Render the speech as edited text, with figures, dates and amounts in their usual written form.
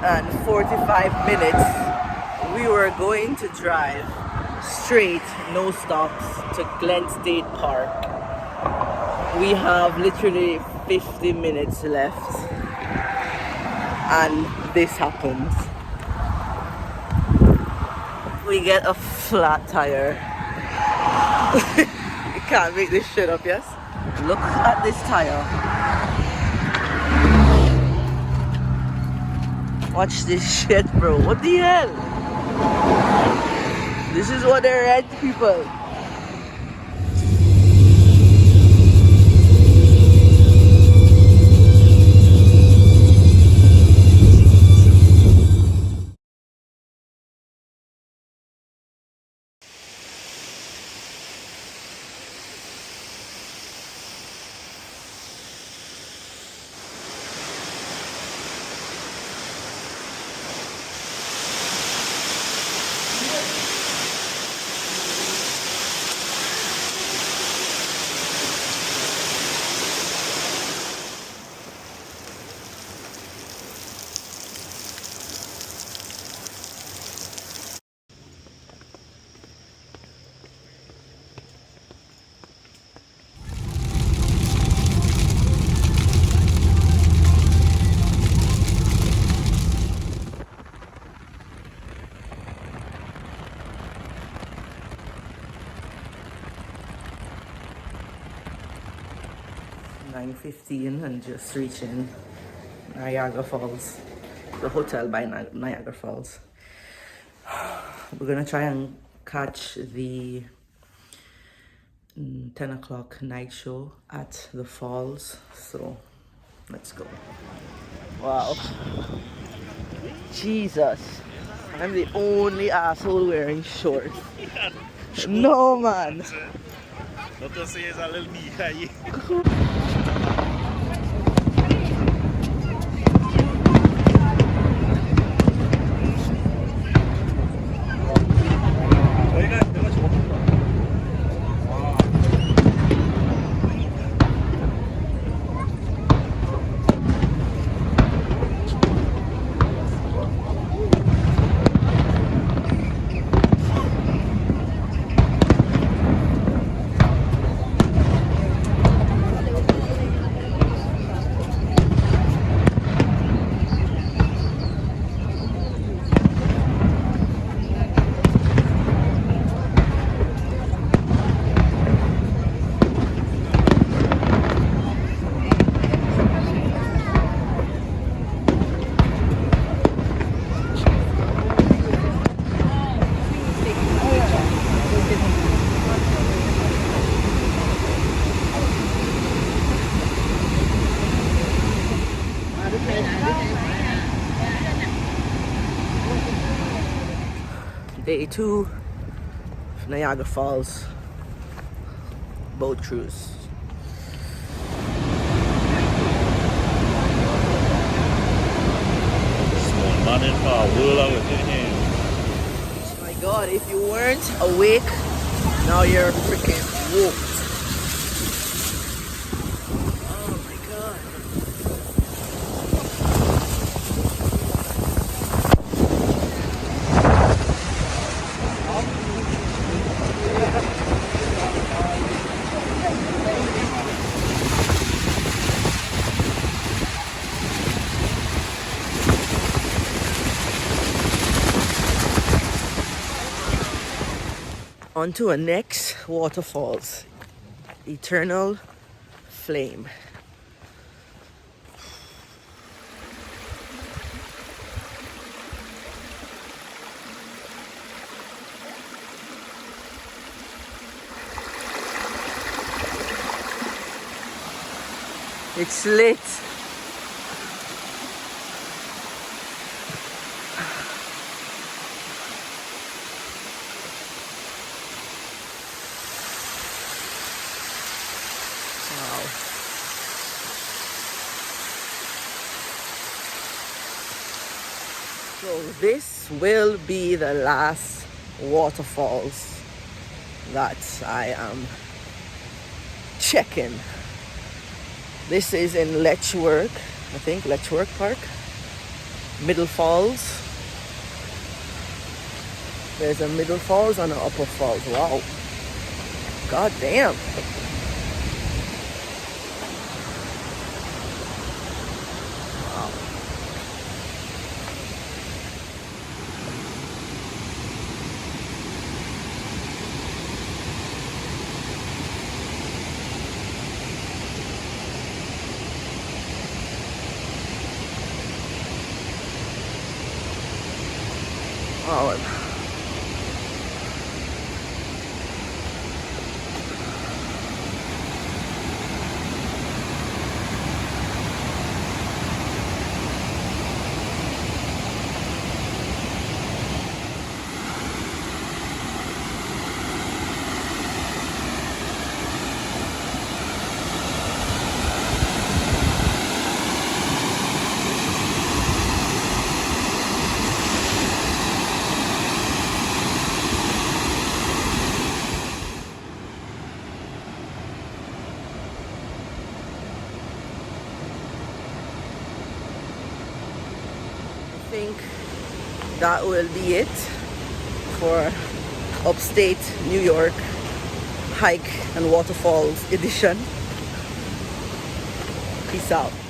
and 45 minutes. We were going to drive straight, no stops, to Glen State Park. We have literally 50 minutes left, and this happens. We get a flat tire. You can't make this shit up, yes? Look at this tire. Watch this shit, bro. What the hell? This is what they rent, people. .15 and just reaching Niagara Falls, the hotel by Niagara Falls. We're gonna try and catch the 10 o'clock night show at the falls, so let's go. Wow. Jesus, I'm the only asshole wearing shorts. No, man. Day 2 of Niagara Falls boat cruise. My God, if you weren't awake, now you're freaking woke. Oh my God. On to our next waterfalls, Eternal Flame. It's lit. So this will be the last waterfalls that I am checking. This is in Letchworth, I think, Letchworth Park. middle falls. There's a middle falls and an upper falls. Wow. God damn. Wow. I think that will be it for Upstate New York hike and waterfalls edition. Peace out.